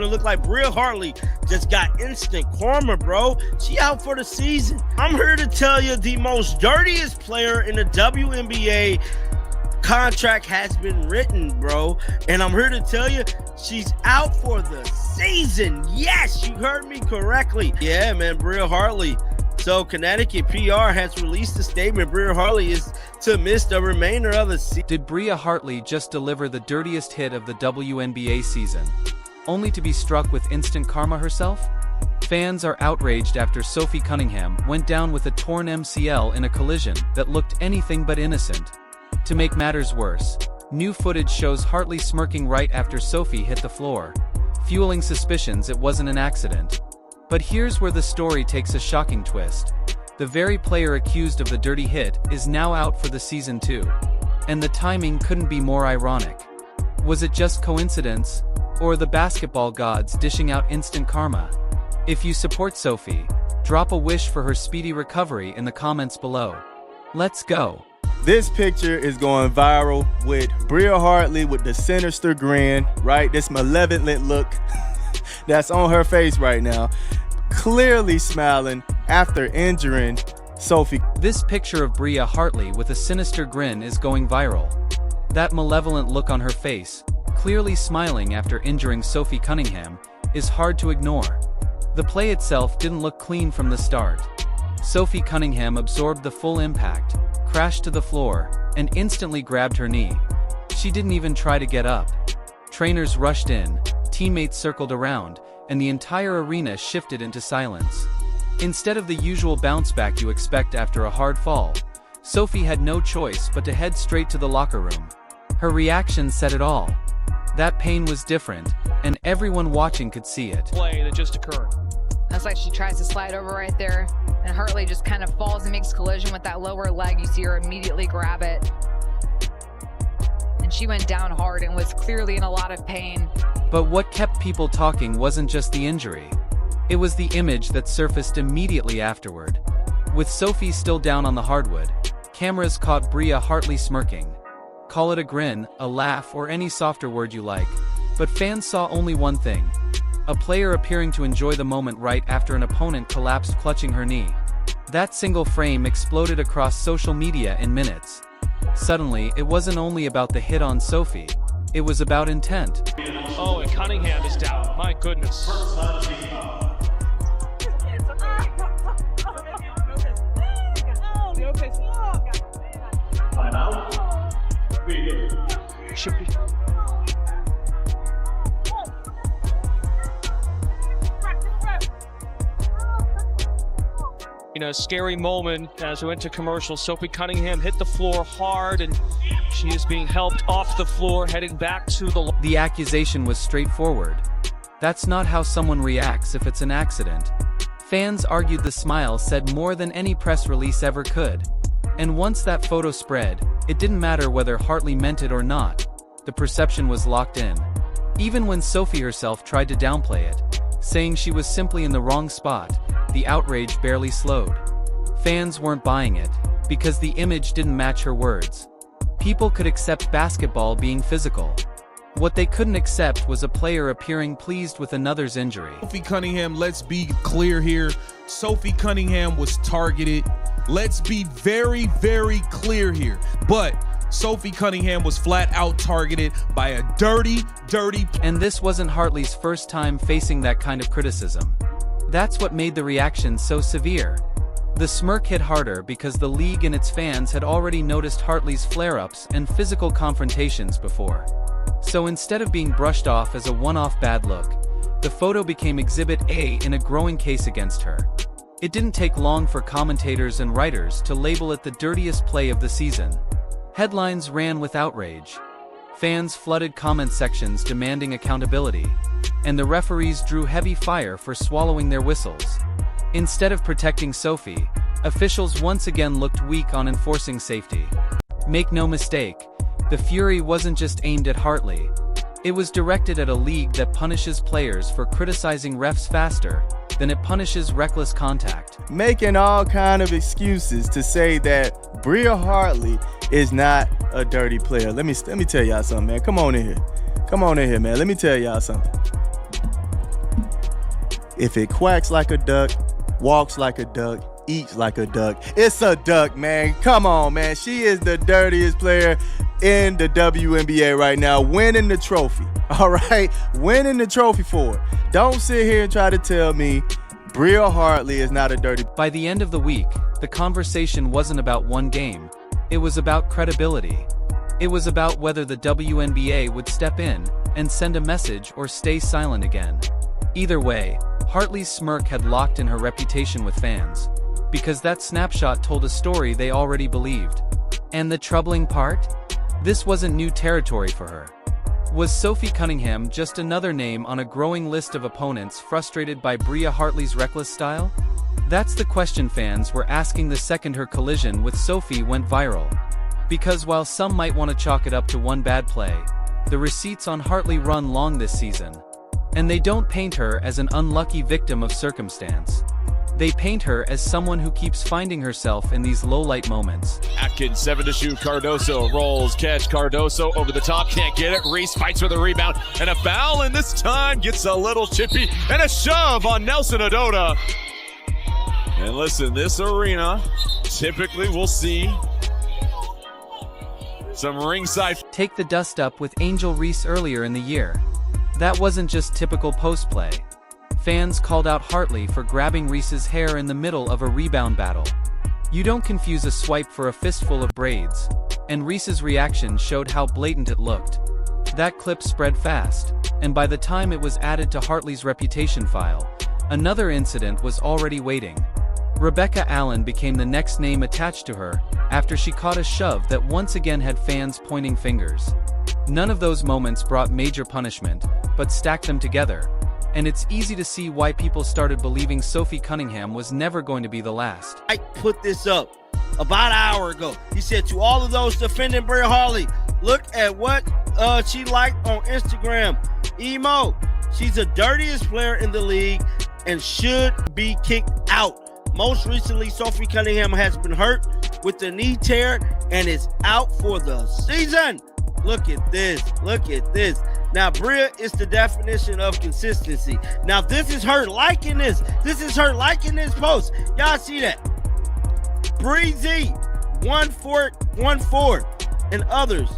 and it looked like Bria Hartley just got instant karma, bro. She out for the season. I'm here to tell you the most dirtiest player in the WNBA contract has been written, bro. And I'm here to tell you she's out for the season. Yes, you heard me correctly. Yeah, man, Bria Hartley. So Connecticut PR has released a statement. Bria Hartley is to miss the remainder of the season. Did Bria Hartley just deliver the dirtiest hit of the WNBA season, only to be struck with instant karma herself? Fans are outraged after Sophie Cunningham went down with a torn MCL in a collision that looked anything but innocent. To make matters worse, new footage shows Hartley smirking right after Sophie hit the floor, fueling suspicions it wasn't an accident. But here's where the story takes a shocking twist. The very player accused of the dirty hit is now out for the season too. And the timing couldn't be more ironic. Was it just coincidence, or the basketball gods dishing out instant karma? If you support Sophie, drop a wish for her speedy recovery in the comments below. Let's go. This picture is going viral with Bria Hartley with the sinister grin, right? This malevolent look that's on her face right now. Clearly smiling after injuring Sophie. This picture of Bria Hartley with a sinister grin is going viral. That malevolent look on her face, clearly smiling after injuring Sophie Cunningham, is hard to ignore. The play itself didn't look clean from the start. Sophie Cunningham absorbed the full impact, crashed to the floor, and instantly grabbed her knee. She didn't even try to get up. Trainers rushed in, teammates circled around, and the entire arena shifted into silence. Instead of the usual bounce back you expect after a hard fall, Sophie had no choice but to head straight to the locker room. Her reaction said it all. That pain was different, and everyone watching could see it. Play that just occurred. That's like she tries to slide over right there, and Hartley just kind of falls and makes collision with that lower leg. You see her immediately grab it. And she went down hard and was clearly in a lot of pain. But what kept people talking wasn't just the injury. It was the image that surfaced immediately afterward. With Sophie still down on the hardwood, cameras caught Bria Hartley smirking. Call it a grin, a laugh, or any softer word you like, but fans saw only one thing. A player appearing to enjoy the moment right after an opponent collapsed clutching her knee. That single frame exploded across social media in minutes. Suddenly, it wasn't only about the hit on Sophie, it was about intent. Oh, and Cunningham is down. My goodness. Should be. You know, scary moment as we went to commercial. Sophie Cunningham hit the floor hard, and she is being helped off the floor, heading back to the... The accusation was straightforward. That's not how someone reacts if it's an accident. Fans argued the smile said more than any press release ever could. And once that photo spread, it didn't matter whether Hartley meant it or not. The perception was locked in. Even when Sophie herself tried to downplay it, saying she was simply in the wrong spot, the outrage barely slowed. Fans weren't buying it, because the image didn't match her words. People could accept basketball being physical. What they couldn't accept was a player appearing pleased with another's injury. Sophie Cunningham, let's be clear here. Sophie Cunningham was targeted. Let's be very, very clear here. But Sophie Cunningham was flat out targeted by a dirty. And this wasn't Hartley's first time facing that kind of criticism. That's what made the reaction so severe. The smirk hit harder because the league and its fans had already noticed Hartley's flare-ups and physical confrontations before. So instead of being brushed off as a one-off bad look, the photo became Exhibit A in a growing case against her. It didn't take long for commentators and writers to label it the dirtiest play of the season. Headlines ran with outrage. Fans flooded comment sections demanding accountability, and the referees drew heavy fire for swallowing their whistles. Instead of protecting Sophie, officials once again looked weak on enforcing safety. Make no mistake, the fury wasn't just aimed at Hartley. It was directed at a league that punishes players for criticizing refs faster than it punishes reckless contact. Making all kind of excuses to say that Bria Hartley is not a dirty player. Let me tell y'all something, man. Come on in here. Come on in here, man. Let me tell y'all something. If it quacks like a duck, walks like a duck, eats like a duck, it's a duck, man. Come on, man. She is the dirtiest player in the WNBA right now, winning the trophy. All right? Winning the trophy for it. Don't sit here and try to tell me Bria Hartley is not a dirty. By the end of the week, the conversation wasn't about one game. It was about credibility. It was about whether the WNBA would step in and send a message or stay silent again. Either way, Hartley's smirk had locked in her reputation with fans, because that snapshot told a story they already believed. And the troubling part? This wasn't new territory for her. Was Sophie Cunningham just another name on a growing list of opponents frustrated by Bria Hartley's reckless style? That's the question fans were asking the second her collision with Sophie went viral. Because while some might want to chalk it up to one bad play, the receipts on Hartley run long this season. And they don't paint her as an unlucky victim of circumstance. They paint her as someone who keeps finding herself in these low-light moments. Atkins, 7 to shoot. Cardoso rolls, catch. Cardoso over the top, can't get it. Reese fights for the rebound, and a foul, and this time gets a little chippy, and a shove on Nelson Adota. And listen, this arena, typically we'll see some ringside. Take the dust up with Angel Reese earlier in the year. That wasn't just typical post play. Fans called out Hartley for grabbing Reese's hair in the middle of a rebound battle. You don't confuse a swipe for a fistful of braids, and Reese's reaction showed how blatant it looked. That clip spread fast, and by the time it was added to Hartley's reputation file, another incident was already waiting. Rebecca Allen became the next name attached to her after she caught a shove that once again had fans pointing fingers. None of those moments brought major punishment, but stacked them together. And it's easy to see why people started believing Sophie Cunningham was never going to be the last. I put this up about an hour ago. He said to all of those defending Bria Hartley, look at what she liked on Instagram. Emo, she's the dirtiest player in the league and should be kicked out. Most recently, Sophie Cunningham has been hurt with the knee tear and is out for the season. Look at this. Look at this. Now, Bria is the definition of consistency. Now, this is her liking this. This is her liking this post. Y'all see that? Breezy, 1-4, and others.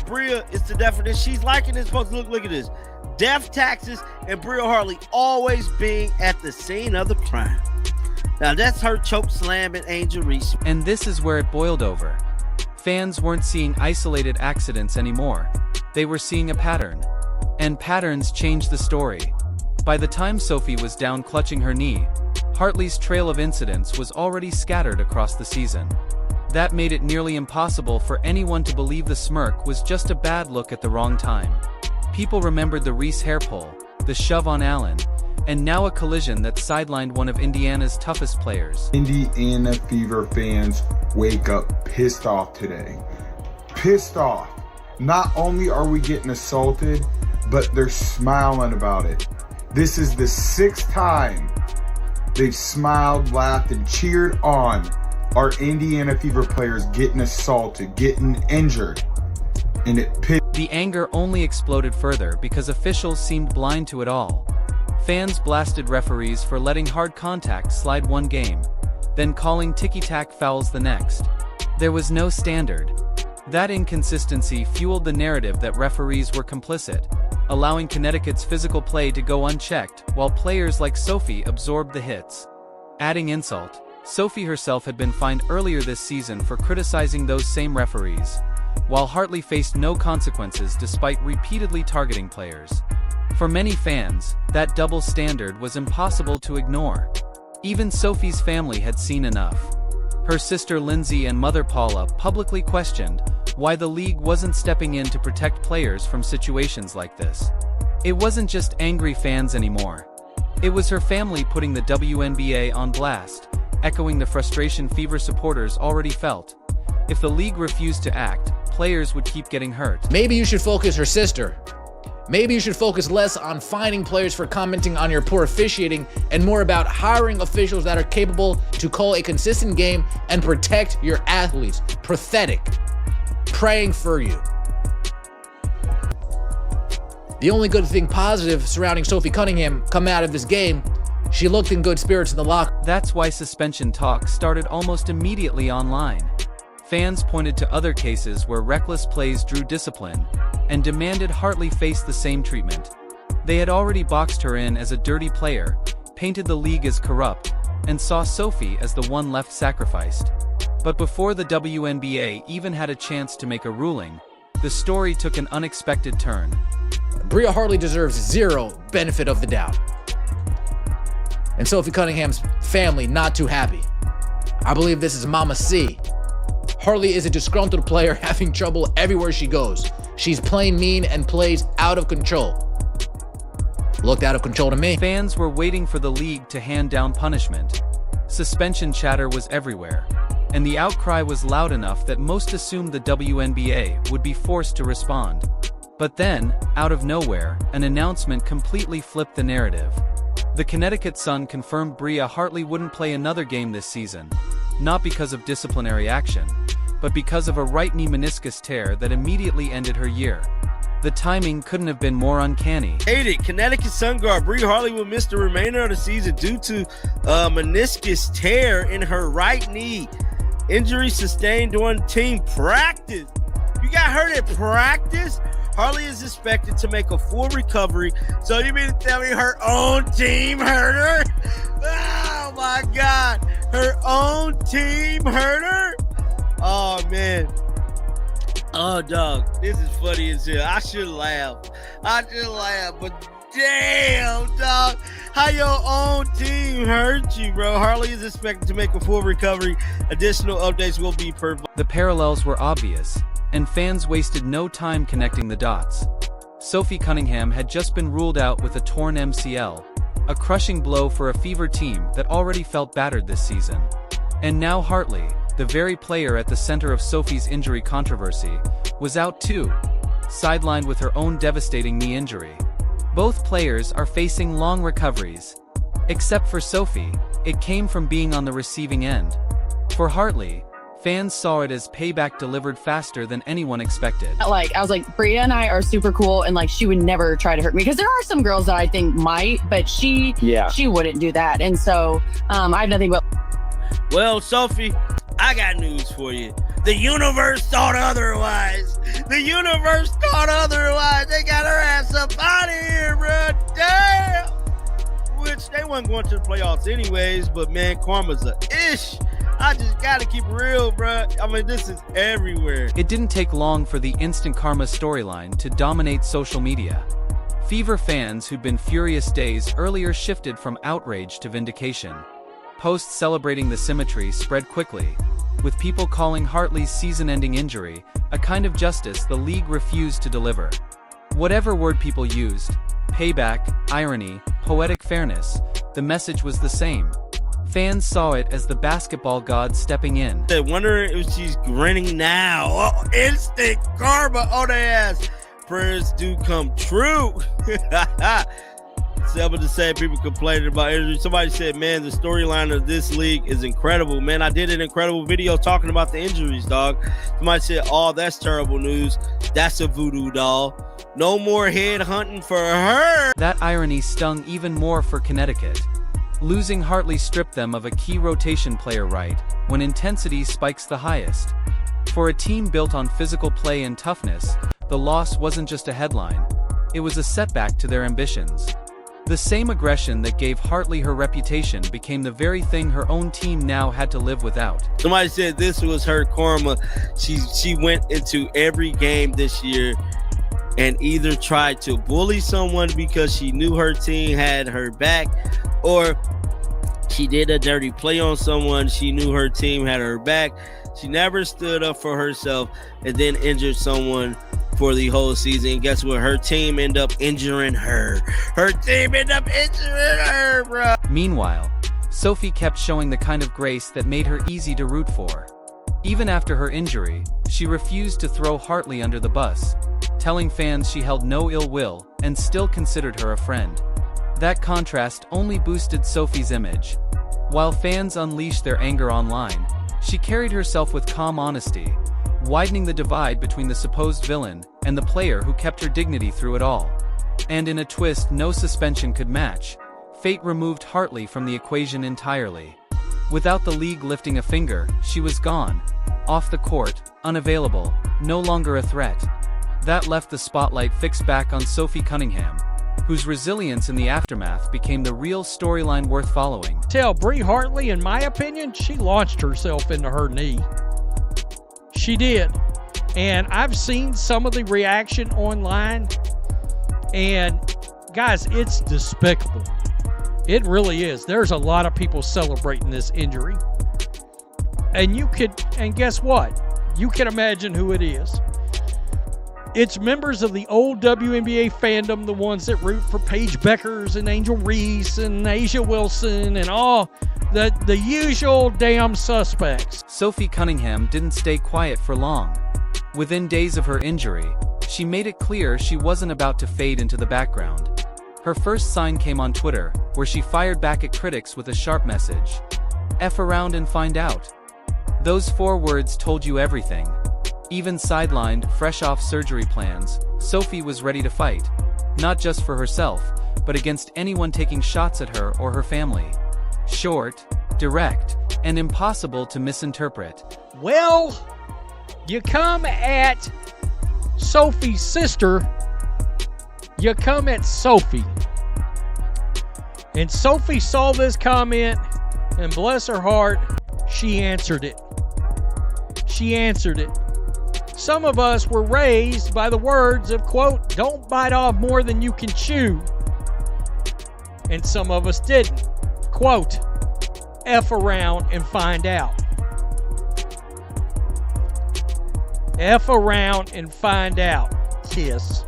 Bria is the definition. She's liking this post. Look at this. Death taxes and Bria Hartley always being at the scene of the crime. Now, that's her choke slamming Angel Reese. And this is where it boiled over. Fans weren't seeing isolated accidents anymore. They were seeing a pattern. And patterns changed the story. By the time Sophie was down clutching her knee, Hartley's trail of incidents was already scattered across the season. That made it nearly impossible for anyone to believe the smirk was just a bad look at the wrong time. People remembered the Reese hair pull, the shove on Allen, and now a collision that sidelined one of Indiana's toughest players. Indiana Fever fans wake up pissed off today. Pissed off. Not only are we getting assaulted, but they're smiling about it. This is the 6th time they've smiled, laughed, and cheered on our Indiana Fever players getting assaulted, getting injured. And it pissed. The anger only exploded further because officials seemed blind to it all. Fans blasted referees for letting hard contact slide one game, then calling ticky-tack fouls the next. There was no standard. That inconsistency fueled the narrative that referees were complicit, allowing Connecticut's physical play to go unchecked while players like Sophie absorbed the hits. Adding insult, Sophie herself had been fined earlier this season for criticizing those same referees, while Hartley faced no consequences despite repeatedly targeting players. For many fans, that double standard was impossible to ignore. Even Sophie's family had seen enough. Her sister Lindsay and mother Paula publicly questioned why the league wasn't stepping in to protect players from situations like this. It wasn't just angry fans anymore. It was her family putting the WNBA on blast, echoing the frustration Fever supporters already felt. If the league refused to act, players would keep getting hurt. Maybe you should focus, her sister. Maybe you should focus less on fining players for commenting on your poor officiating and more about hiring officials that are capable to call a consistent game and protect your athletes. Pathetic. Praying for you. The only good thing positive surrounding Sophie Cunningham coming out of this game She looked in good spirits in the locker. That's why suspension talk started almost immediately online. Fans pointed to other cases where reckless plays drew discipline and demanded Hartley face the same treatment. They had already boxed her in as a dirty player, painted the league as corrupt, and saw Sophie as the one left sacrificed. But before the WNBA even had a chance to make a ruling, the story took an unexpected turn. Bria Hartley deserves zero benefit of the doubt. And Sophie Cunningham's family not too happy. I believe this is Mama C. Hartley is a disgruntled player having trouble everywhere she goes. She's playing mean and plays out of control. Looked out of control to me. Fans were waiting for the league to hand down punishment. Suspension chatter was everywhere, and the outcry was loud enough that most assumed the WNBA would be forced to respond. But then, out of nowhere, an announcement completely flipped the narrative. The Connecticut Sun confirmed Bria Hartley wouldn't play another game this season, not because of disciplinary action, but because of a right knee meniscus tear that immediately ended her year. The timing couldn't have been more uncanny. Connecticut Sun guard Bria Hartley will miss the remainder of the season due to a meniscus tear in her right knee. Injury sustained during team practice. You got hurt at practice? Hartley is expected to make a full recovery. So you mean to tell me her own team hurt her? Oh my God. Her own team hurt her? Oh man. Oh dog, this is funny as hell. I should laugh, but damn dog, how your own team hurt you, bro. Hartley is expected to make a full recovery. Additional updates will be provided. The parallels were obvious, and fans wasted no time connecting the dots. Sophie Cunningham had just been ruled out with a torn MCL, a crushing blow for a Fever team that already felt battered this season. And now Hartley, the very player at the center of Sophie's injury controversy, was out too, sidelined with her own devastating knee injury. Both players are facing long recoveries. Except for Sophie, it came from being on the receiving end. For Hartley, fans saw it as payback delivered faster than anyone expected. I was like, Bria and I are super cool, and she would never try to hurt me, because there are some girls that I think might, but she wouldn't do that. And so I have nothing but. Well, Sophie, I got news for you. The universe thought otherwise. They got her ass up out of here, bro. Damn. Which they weren't going to the playoffs anyways, but man, karma's a ish. I just gotta keep it real, bro. I mean, this is everywhere. It didn't take long for the instant karma storyline to dominate social media. Fever fans who'd been furious days earlier shifted from outrage to vindication. Posts celebrating the symmetry spread quickly, with people calling Hartley's season-ending injury a kind of justice the league refused to deliver. Whatever word people used, payback, irony, poetic fairness, the message was the same. Fans saw it as the basketball god stepping in. I wonder if she's grinning now. Oh, instant karma on their ass. Prayers do come true. Some of the same people complaining about injury. Somebody said, man, the storyline of this league is incredible. Man, I did an incredible video talking about the injuries, dog. Somebody said, oh, that's terrible news. That's a voodoo doll. No more head hunting for her. That irony stung even more for Connecticut. Losing Hartley stripped them of a key rotation player right when intensity spikes the highest. For a team built on physical play and toughness, the loss wasn't just a headline. It was a setback to their ambitions. The same aggression that gave Hartley her reputation became the very thing her own team now had to live without. Somebody said this was her karma. She went into every game this year and either tried to bully someone because she knew her team had her back, or she did a dirty play on someone she knew her team had her back. She never stood up for herself and then injured someone for the whole season. And guess what? Her team ended up injuring her. Bro. Meanwhile, Sophie kept showing the kind of grace that made her easy to root for. Even after her injury, she refused to throw Hartley under the bus, telling fans she held no ill will and still considered her a friend. That contrast only boosted Sophie's image. While fans unleashed their anger online, she carried herself with calm honesty, widening the divide between the supposed villain and the player who kept her dignity through it all. And in a twist no suspension could match, Fate removed Hartley from the equation entirely. Without the league lifting a finger, she was gone. Off the court, unavailable, no longer a threat. That left the spotlight fixed back on Sophie Cunningham, whose resilience in the aftermath became the real storyline worth following. Tell Bria Hartley, in my opinion, she launched herself into her knee. She did. And I've seen some of the reaction online, and guys, it's despicable. It really is. There's a lot of people celebrating this injury. And guess what? You can imagine who it is. It's members of the old WNBA fandom, the ones that root for Paige Beckers and Angel Reese and Asia Wilson and all the usual damn suspects. Sophie Cunningham didn't stay quiet for long. Within days of her injury, she made it clear she wasn't about to fade into the background. Her first sign came on Twitter, where she fired back at critics with a sharp message. F around and find out. Those 4 words told you everything. Even sidelined, fresh off surgery plans, Sophie was ready to fight. Not just for herself, but against anyone taking shots at her or her family. Short, direct, and impossible to misinterpret. Well, you come at Sophie's sister, you come at Sophie. And Sophie saw this comment, and bless her heart, she answered it. She answered it. Some of us were raised by the words of, quote, don't bite off more than you can chew. And some of us didn't. Quote, F around and find out. F around and find out. Kiss.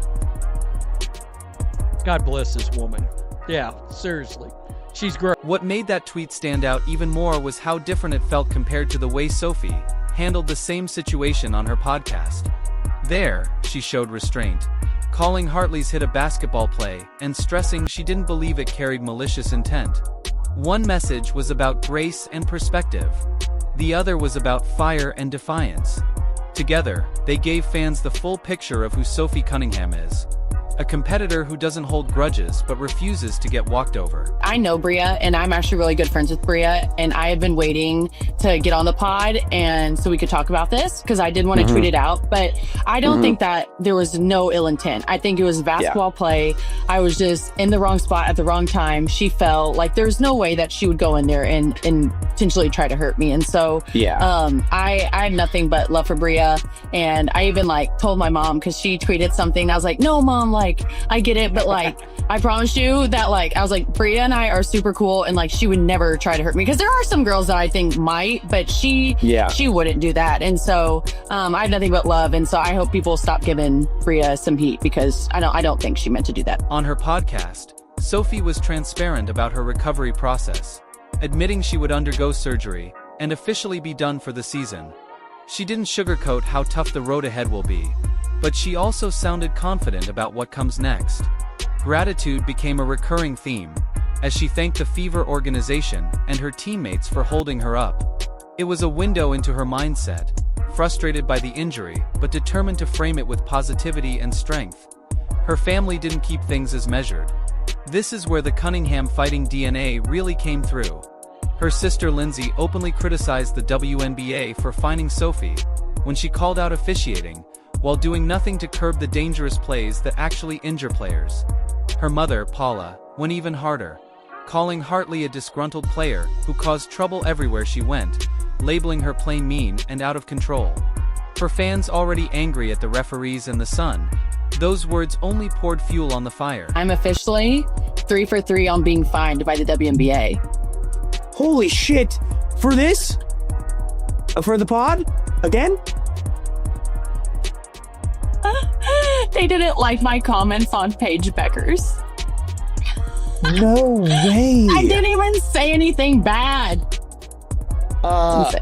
God bless this woman. Yeah, seriously. She's great. What made that tweet stand out even more was how different it felt compared to the way Sophie handled the same situation on her podcast. There, she showed restraint, calling Hartley's hit a basketball play and stressing she didn't believe it carried malicious intent. One message was about grace and perspective. The other was about fire and defiance. Together, they gave fans the full picture of who Sophie Cunningham is. A competitor who doesn't hold grudges but refuses to get walked over. I know Bria, and I'm actually really good friends with Bria, and I have been waiting to get on the pod and so we could talk about this because I did want to tweet it out, but I don't think that there was no ill intent. I think it was basketball play. I was just in the wrong spot at the wrong time. She fell. Like, there's no way that she would go in there and potentially try to hurt me. And so I had nothing but love for Bria, and I even told my mom because she tweeted something. I was like, no, Mom, I get it, but I promise you that I was like, Bria and I are super cool, and she would never try to hurt me because there are some girls that I think might, but she wouldn't do that. And so I have nothing but love, and so I hope people stop giving Bria some heat because I don't think she meant to do that. On her podcast, Sophie was transparent about her recovery process, admitting she would undergo surgery and officially be done for the season. She didn't sugarcoat how tough the road ahead will be, but she also sounded confident about what comes next. Gratitude became a recurring theme, as she thanked the Fever organization and her teammates for holding her up. It was a window into her mindset, frustrated by the injury, but determined to frame it with positivity and strength. Her family didn't keep things as measured. This is where the Cunningham fighting DNA really came through. Her sister Lindsay openly criticized the WNBA for fining Sophie when she called out officiating, while doing nothing to curb the dangerous plays that actually injure players. Her mother, Paula, went even harder, calling Hartley a disgruntled player who caused trouble everywhere she went, labeling her plain mean and out of control. For fans already angry at the referees and the Sun, those words only poured fuel on the fire. I'm officially 3 for 3 on being fined by the WNBA. Holy shit! For this? For the pod? Again? They didn't like my comments on Paige Beckers. No way! I didn't even say anything bad. On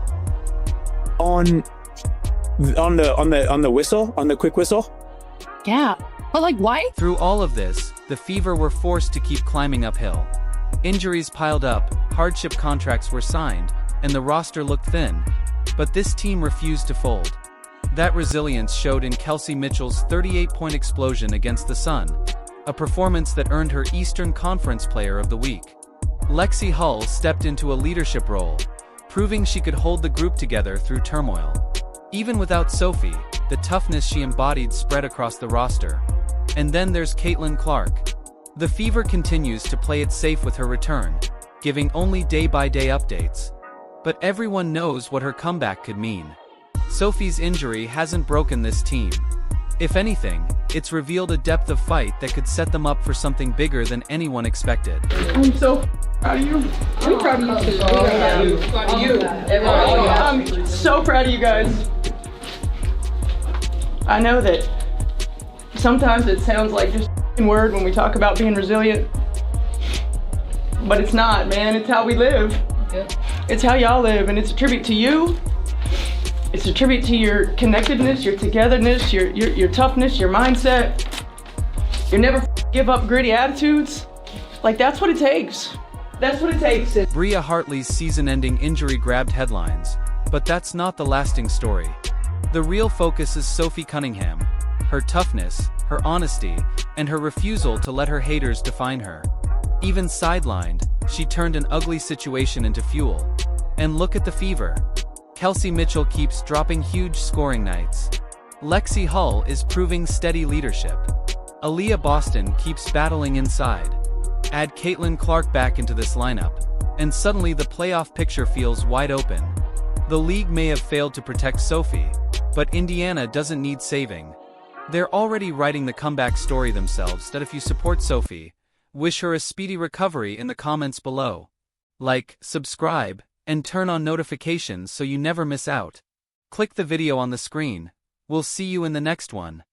the whistle? On the quick whistle? Yeah. But why? Through all of this, the Fever were forced to keep climbing uphill. Injuries piled up, hardship contracts were signed, and the roster looked thin. But this team refused to fold. That resilience showed in Kelsey Mitchell's 38-point explosion against the Sun, a performance that earned her Eastern Conference Player of the Week. Lexi Hull stepped into a leadership role, proving she could hold the group together through turmoil. Even without Sophie, the toughness she embodied spread across the roster. And then there's Caitlin Clark. The Fever continues to play it safe with her return, giving only day-by-day updates. But everyone knows what her comeback could mean. Sophie's injury hasn't broken this team. If anything, it's revealed a depth of fight that could set them up for something bigger than anyone expected. I'm so proud of you. I'm proud of you too. Proud of you. I'm so proud of you guys. I know that sometimes it sounds like just a word when we talk about being resilient, but it's not, man. It's how we live. It's how y'all live, and it's a tribute to you. It's a tribute to your connectedness, your togetherness, your toughness, your mindset. You never give up gritty attitudes. Like, that's what it takes. That's what it takes. Bria Hartley's season-ending injury grabbed headlines, but that's not the lasting story. The real focus is Sophie Cunningham, her toughness, her honesty, and her refusal to let her haters define her. Even sidelined, she turned an ugly situation into fuel. And look at the Fever. Kelsey Mitchell keeps dropping huge scoring nights. Lexi Hull is proving steady leadership. Aaliyah Boston keeps battling inside. Add Caitlin Clark back into this lineup, and suddenly the playoff picture feels wide open. The league may have failed to protect Sophie, but Indiana doesn't need saving. They're already writing the comeback story themselves that if you support Sophie, wish her a speedy recovery in the comments below. Like, subscribe, and turn on notifications so you never miss out. Click the video on the screen. We'll see you in the next one.